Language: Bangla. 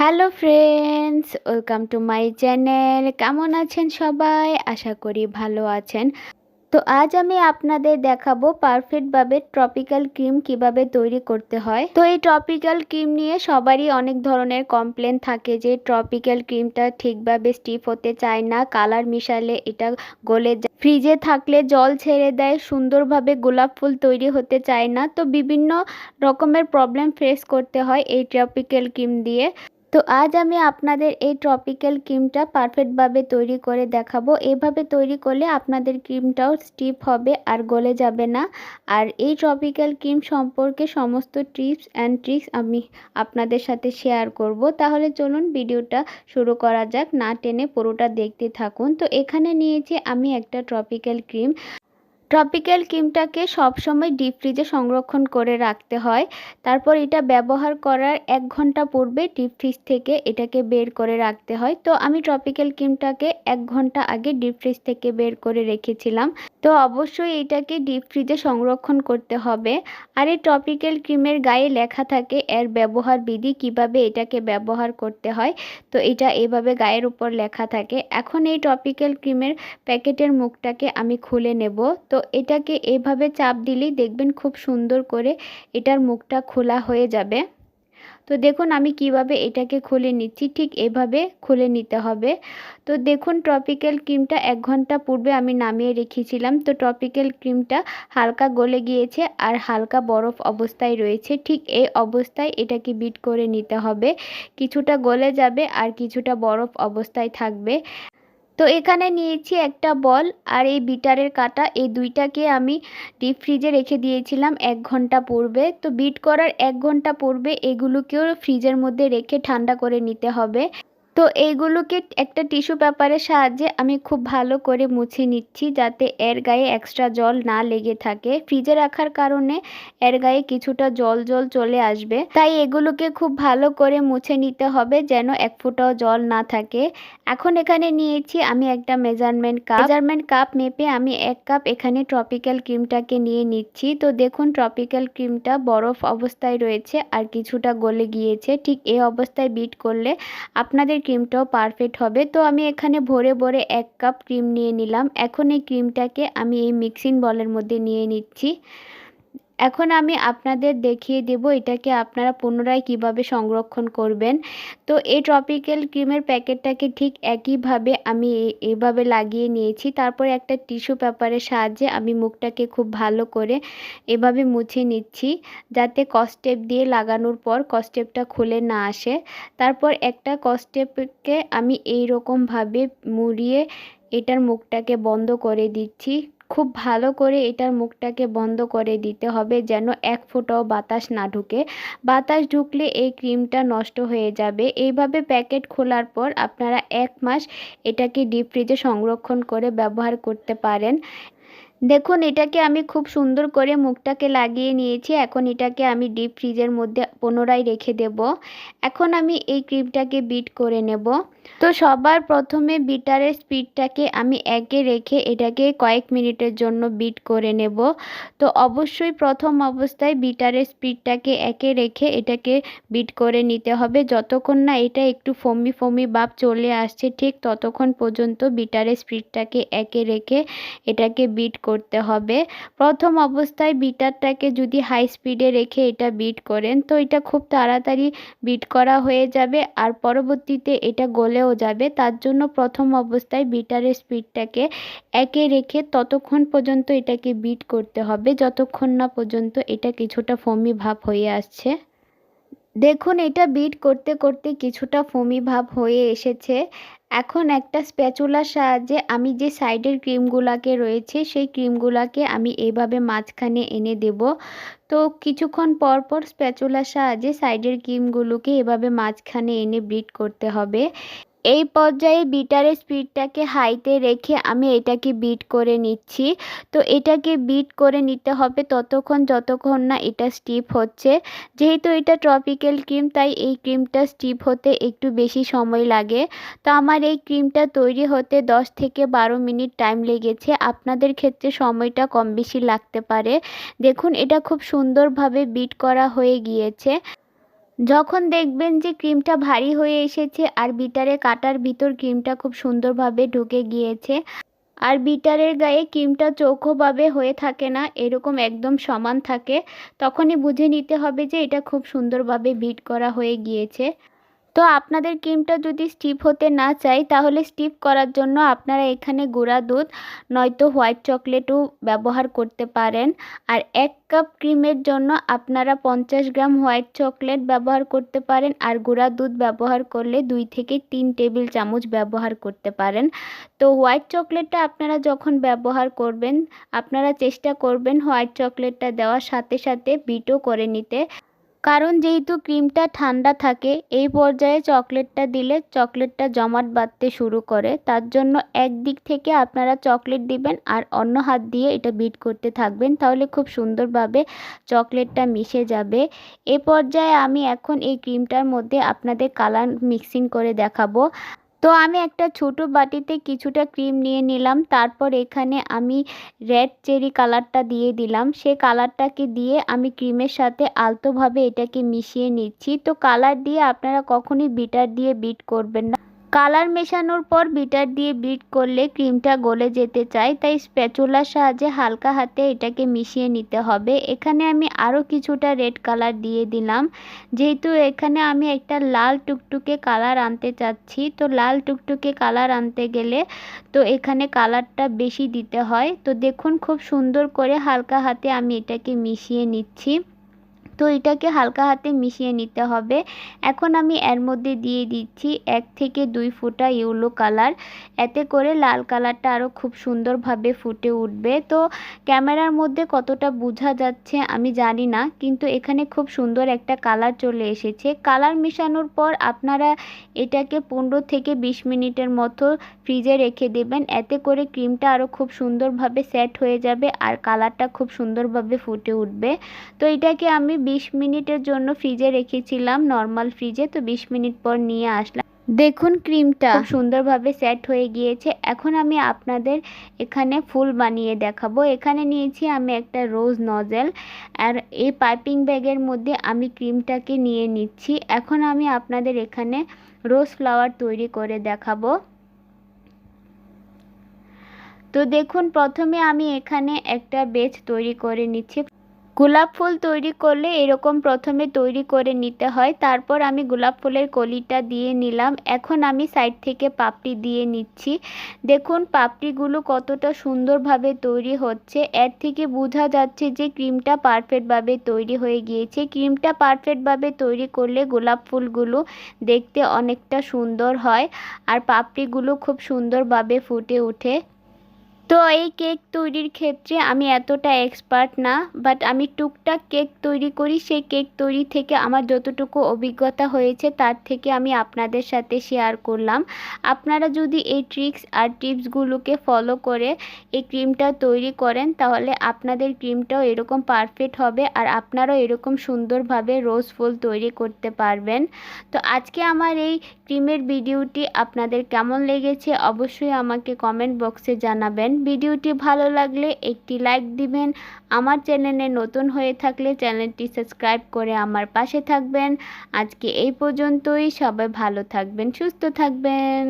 Hello friends, welcome to my channel. কেমন আছেন সবাই? আশা করি ভালো আছেন। তো আজ আমি আপনাদের দেখাবো পারফেক্টভাবে ট্রপিক্যাল ক্রিম কিভাবে তৈরি করতে হয়। তো এই ট্রপিক্যাল ক্রিম নিয়ে সবারই অনেক ধরনের কমপ্লেন থাকে যে ট্রপিক্যাল ক্রিমটা ঠিকভাবে স্টিফ হতে চায় না, কালার মিশালে এটা গলে যায়, ফ্রিজে থাকলে জল ছেড়ে দেয়, সুন্দরভাবে গোলাপ ফুল তৈরি হতে চায় না। তো বিভিন্ন রকমের প্রবলেম ফেস করতে হয় এই ট্রপিক্যাল ক্রিম দিয়ে। তো আজ আমি আপনাদের এই ট্রপিক্যাল ক্রিমটা পারফেক্টভাবে তৈরি করে দেখাবো। এভাবে তৈরি করলে আপনাদের ক্রিমটাও স্টিফ হবে আর গলে যাবে না। আর এই ট্রপিক্যাল ক্রিম সম্পর্কে সমস্ত টিপস অ্যান্ড ট্রিক্স আমি আপনাদের সাথে শেয়ার করব। তাহলে চলুন ভিডিওটা শুরু করা যাক, না টেনে পুরোটা দেখতে থাকুন। তো এখানে নিয়েছি আমি একটা ট্রপিক্যাল ক্রিম। ট্রপিক্যাল ক্রিমটাকে সবসময় ডিপ ফ্রিজে সংরক্ষণ করে রাখতে হয়। তারপর এটা ব্যবহার করার 1 ঘন্টা পূর্বে ডিপ ফ্রিজ থেকে এটাকে বের করে রাখতে হয়। তো আমি ট্রপিক্যাল ক্রিমটাকে 1 ঘন্টা আগে ডিপ ফ্রিজ থেকে বের করে রেখেছিলাম। তো অবশ্যই এটাকে ডিপ ফ্রিজে সংরক্ষণ করতে হবে। আর এই ট্রপিক্যাল ক্রিমের গায়ে লেখা থাকে এর ব্যবহার বিধি, কিভাবে এটাকে ব্যবহার করতে হয়। তো এটা এভাবে গায়ের উপর লেখা থাকে। এখন এই ট্রপিক্যাল ক্রিমের প্যাকেটের মুখটাকে আমি খুলে নেব। তো এটাকে এভাবে চাপ দিলেই দেখবেন খুব সুন্দর করে এটার মুখটা খোলা হয়ে যাবে। তো দেখুন আমি কিভাবে এটাকে খুলে নিচ্ছি, ঠিক এভাবে খুলে নিতে হবে। তো দেখুন ট্রপিক্যাল ক্রিমটা 1 ঘন্টা পূর্বে আমি নামিয়ে রেখেছিলাম। তো ট্রপিক্যাল ক্রিমটা হালকা গলে গিয়েছে আর হালকা বরফ অবস্থায় রয়েছে। ঠিক এই অবস্থায় এটাকে বিট করে নিতে হবে। কিছুটা গলে যাবে আর কিছুটা বরফ অবস্থায় থাকবে। তো এখানে নিয়েছি একটা বল আর এই বিটারের কাঁটা, এই দুইটাকে আমি ডিপ ফ্রিজে রেখে দিয়েছিলাম 1 ঘন্টা পূর্বে। তো বিট করার 1 ঘন্টা পূর্বে এগুলোকেও ফ্রিজের মধ্যে রেখে ঠান্ডা করে নিতে হবে। তো এইগুলোকে একটা টিস্যু পেপারের সাহায্যে আমি খুব ভালো করে মুছে নিচ্ছি, যাতে এর গায়ে এক্সট্রা জল না লেগে থাকে। ফ্রিজে রাখার কারণে এর গায়ে কিছুটা জল জল চলে আসবে, তাই এগুলোকে খুব ভালো করে মুছে নিতে হবে যেন এক ফোঁটাও জল না থাকে। এখন এখানে নিয়েছি আমি একটা মেজারমেন্ট কাপ মেপে আমি 1 কাপ এখানে ট্রপিক্যাল ক্রিমটাকে নিয়ে নিচ্ছি। তো দেখুন ট্রপিক্যাল ক্রিমটা বরফ অবস্থায় রয়েছে আর কিছুটা গলে গিয়েছে। ঠিক এই অবস্থায় বিট করলে আপনাদের ক্রিমটাও পারফেক্ট হবে। তো আমি এখানে ভরে ভরে 1 কাপ ক্রিম নিয়ে নিলাম। এখন এই ক্রিমটাকে আমি এই মিক্সিং বলের মধ্যে নিয়ে নিচ্ছি। এখন আমি আপনাদের দেখিয়ে দেব এটাকে আপনারা পুনরায় কিভাবে সংরক্ষণ করবেন। তো এই ট্রপিক্যাল ক্রিমের প্যাকেটটাকে ঠিক একইভাবে আমি এইভাবে লাগিয়ে নিয়েছি। তারপরে একটা টিস্যু পেপারের সাহায্যে আমি মুখটাকে খুব ভালো করে এভাবে মুছে নিচ্ছি, যাতে কসটেপ দিয়ে লাগানোর পর কসটেপটা খুলে না আসে। তারপর একটা কসটেপকে আমি এই রকমভাবে মুড়িয়ে এটার মুখটাকে বন্ধ করে দিচ্ছি। খুব ভালো করে এটার মুখটাকে বন্ধ করে দিতে হবে যেন 1 ফোঁটাও বাতাস না ঢুকে। বাতাস ঢুকলে এই ক্রিমটা নষ্ট হয়ে যাবে। এইভাবে প্যাকেট খোলার পর আপনারা 1 মাস এটাকে ডিপ ফ্রিজে সংরক্ষণ করে ব্যবহার করতে পারেন। দেখুন এটাকে আমি খুব সুন্দর করে মুখটাকে লাগিয়ে নিয়েছি। এখন এটাকে আমি ডিপ ফ্রিজের মধ্যে পুনরায় রেখে দেব। এখন আমি এই ক্রিমটাকে বিট করে নেব। তো সবার প্রথমে বিটারের স্পিডটাকে আমি 1-এ রেখে এটাকে কয়েক মিনিটের জন্য বিট করে নেব। তো অবশ্যই প্রথম অবস্থায় বিটারের স্পিডটাকে 1-এ রেখে এটাকে বিট করে নিতে হবে। যতক্ষণ না এটা একটু ফোমি ফোমি ভাব চলে আসছে ঠিক ততক্ষণ পর্যন্ত বিটারের স্পিডটাকে 1-এ রেখে এটাকে বিট করতে হবে। প্রথম অবস্থায় বিটারটাকে যদি হাই স্পিডে রেখে এটা বিট করেন তো এটা খুব তাড়াতাড়ি বিট করা হয়ে যাবে আর পরবর্তীতে এটা গলেও যাবে। তার জন্য প্রথম অবস্থায় বিটারের স্পিডটাকে 1-এ রেখে ততক্ষণ পর্যন্ত এটাকে বিট করতে হবে যতক্ষণ না পর্যন্ত এটা কিছুটা ফোমি ভাব হয়ে আসছে। দেখুন এটা বিট করতে করতে কিছুটা ফোমি ভাব হয়ে এসেছে। এখন একটা স্প্যাচুলার সাহায্যে আমি যে সাইডের ক্রিমগুলাকে রয়েছে সেই ক্রিমগুলাকে আমি এইভাবে মাঝখানে এনে দেব। তো কিছুক্ষণ পর পর স্প্যাচুলার সাহায্যে সাইডের ক্রিমগুলোকে এভাবে মাঝখানে এনে বিট করতে হবে। এই পর্যায়ে বিটারের স্পিডটাকে হাইতে রেখে আমি এটাকে বিট করে নিচ্ছি। তো এটাকে বিট করে নিতে হবে ততক্ষণ যতক্ষণ না এটা স্টিফ হচ্ছে। যেহেতু এটা ট্রপিক্যাল ক্রিম তাই এই ক্রিমটা স্টিফ হতে একটু বেশি সময় লাগে। তো আমার এই ক্রিমটা তৈরি হতে 10 থেকে 12 মিনিট টাইম লেগেছে। আপনাদের ক্ষেত্রে সময়টা কম বেশি লাগতে পারে। দেখুন এটা খুব সুন্দরভাবে বিট করা হয়ে গিয়েছে। যখন দেখবেন যে ক্রিমটা ভারী হয়ে এসেছে আর বিটারের কাটার ভিতর ক্রিমটা খুব সুন্দরভাবে ঢুকে গিয়েছে আর বিটারের গায়ে ক্রিমটা চৌকোভাবে হয়ে থাকে না, এরকম একদম সমান থাকে, তখনই বুঝে নিতে হবে যে এটা খুব সুন্দরভাবে বিট করা হয়ে গিয়েছে। তো আপনাদের ক্রিমটা যদি স্টিফ হতে না চাই তাহলে স্টিফ করার জন্য আপনারা এখানে গুঁড়া দুধ নয়তো হোয়াইট চকলেটও ব্যবহার করতে পারেন। আর 1 কাপ ক্রিমের জন্য আপনারা 50 গ্রাম হোয়াইট চকলেট ব্যবহার করতে পারেন, আর গুঁড়া দুধ ব্যবহার করলে 2 থেকে 3 টেবিল চামচ ব্যবহার করতে পারেন। তো হোয়াইট চকলেটটা আপনারা যখন ব্যবহার করবেন আপনারা চেষ্টা করবেন হোয়াইট চকলেটটা দেওয়ার সাথে সাথে বিটও করে নিতে, কারণ যেহেতু ক্রিমটা ঠান্ডা থাকে এই পর্যায়ে চকলেটটা দিলে চকলেটটা জমাট বাঁধতে শুরু করে, তার জন্য একদিক থেকে আপনারা চকলেট দিবেন আর অন্য হাত দিয়ে এটা বিট করতে থাকবেন, তাহলে খুব সুন্দরভাবে চকলেটটা মিশে যাবে। এ পর্যায়ে আমি এখন এই ক্রিমটার মধ্যে আপনাদের কালার মিক্সিং করে দেখাবো। তো আমি একটা ছোট বাটিতে কিছুটা ক্রিম নিয়ে নিলাম, তারপর এখানে আমি রেড চেরি কালারটা দিয়ে দিলাম। সে কালারটাকে দিয়ে আমি ক্রিমের সাথে আলতোভাবে এটাকে মিশিয়ে নিচ্ছি। তো কালার দিয়ে আপনারা কখনোই বিটার দিয়ে বিট করবেন না, কালার মেশানোর পর বিটার দিয়ে বিট করলে ক্রিমটা গলে যেতে চায়, তাই স্প্যাচুলার সাহায্যে হালকা হাতে এটাকে মিশিয়ে নিতে হবে। এখানে আমি আরও কিছুটা রেড কালার দিয়ে দিলাম, যেহেতু এখানে আমি একটা লাল টুকটুকে কালার আনতে চাচ্ছি। তো লাল টুকটুকে কালার আনতে গেলে তো এখানে কালারটা বেশি দিতে হয়। তো দেখুন খুব সুন্দর করে হালকা হাতে আমি এটাকে মিশিয়ে নিচ্ছি। তো এটাকে হালকা হাতে মিশিয়ে নিতে হবে। এখন আমি এর মধ্যে দিয়ে দিচ্ছি 1 থেকে 2 ফোঁটা ইয়েলো কালার, এতে করে লাল কালারটা আরও খুব সুন্দরভাবে ফুটে উঠবে। তো ক্যামেরার মধ্যে কতটা বোঝা যাচ্ছে আমি জানি না, কিন্তু এখানে খুব সুন্দর একটা কালার চলে এসেছে। কালার মেশানোর পর আপনারা এটাকে 15 থেকে 20 মিনিটের মতো ফ্রিজে রেখে দেবেন, এতে করে ক্রিমটা আরও খুব সুন্দরভাবে সেট হয়ে যাবে আর কালারটা খুব সুন্দরভাবে ফুটে উঠবে। তো এটাকে আমি 20 মিনিটের জন্য ফ্রিজে রেখেছিলাম, নর্মাল ফ্রিজে। তো 20 মিনিট পর নিয়ে আসলাম, দেখুন ক্রিমটা খুব সুন্দরভাবে সেট হয়ে গিয়েছে। এখন আমি আপনাদের এখানে ফুল বানিয়ে দেখাবো। এখানে নিয়েছি আমি একটা রোজ নজেল, আর এই পাইপিং ব্যাগের মধ্যে আমি ক্রিমটাকে নিয়ে নিচ্ছি। এখন আমি আপনাদের এখানে রোজ ফ্লাওয়ার তৈরি করে দেখাবো। তো দেখুন প্রথমে আমি এখানে একটা বেজ তৈরি করে নিচ্ছি। গোলাপ ফুল তৈরি করলে এরকম প্রথমে তৈরি করে নিতে হয়, তারপর আমি গোলাপ ফুলের কলিটা দিয়ে নিলাম। এখন আমি সাইড থেকে পাপড়ি দিয়ে নিচ্ছি। দেখুন পাপড়িগুলো কতটা সুন্দরভাবে তৈরি হচ্ছে, এর থেকে বোঝা যাচ্ছে যে ক্রিমটা পারফেক্টভাবে তৈরি হয়ে গিয়েছে। ক্রিমটা পারফেক্টভাবে তৈরি করলে গোলাপ ফুলগুলো দেখতে অনেকটা সুন্দর হয় আর পাপড়িগুলো খুব সুন্দরভাবে ফুটে ওঠে। তো এই কেক তৈরির ক্ষেত্রে আমি এতটা এক্সপার্ট না, বাট আমি টুকটাক কেক তৈরি করি। সেই কেক তৈরি থেকে আমার যতটুকু অভিজ্ঞতা হয়েছে তার থেকে আমি আপনাদের সাথে শেয়ার করলাম। আপনারা যদি এই ট্রিক্স আর টিপসগুলোকে ফলো করে এই ক্রিমটা তৈরি করেন তাহলে আপনাদের ক্রিমটাও এরকম পারফেক্ট হবে আর আপনারাও এরকম সুন্দরভাবে রোজ ফুল তৈরি করতে পারবেন। তো আজকে আমার এই ক্রিমের ভিডিওটি আপনাদের কেমন লেগেছে অবশ্যই আমাকে কমেন্ট বক্সে জানাবেন। ভিডিওটি ভালো লাগলে একটি লাইক দিবেন। আমার চ্যানেলে নতুন হয়ে থাকলে চ্যানেলটি সাবস্ক্রাইব করে আমার পাশে থাকবেন। আজকে এই পর্যন্তই, সবাই ভালো থাকবেন, সুস্থ থাকবেন।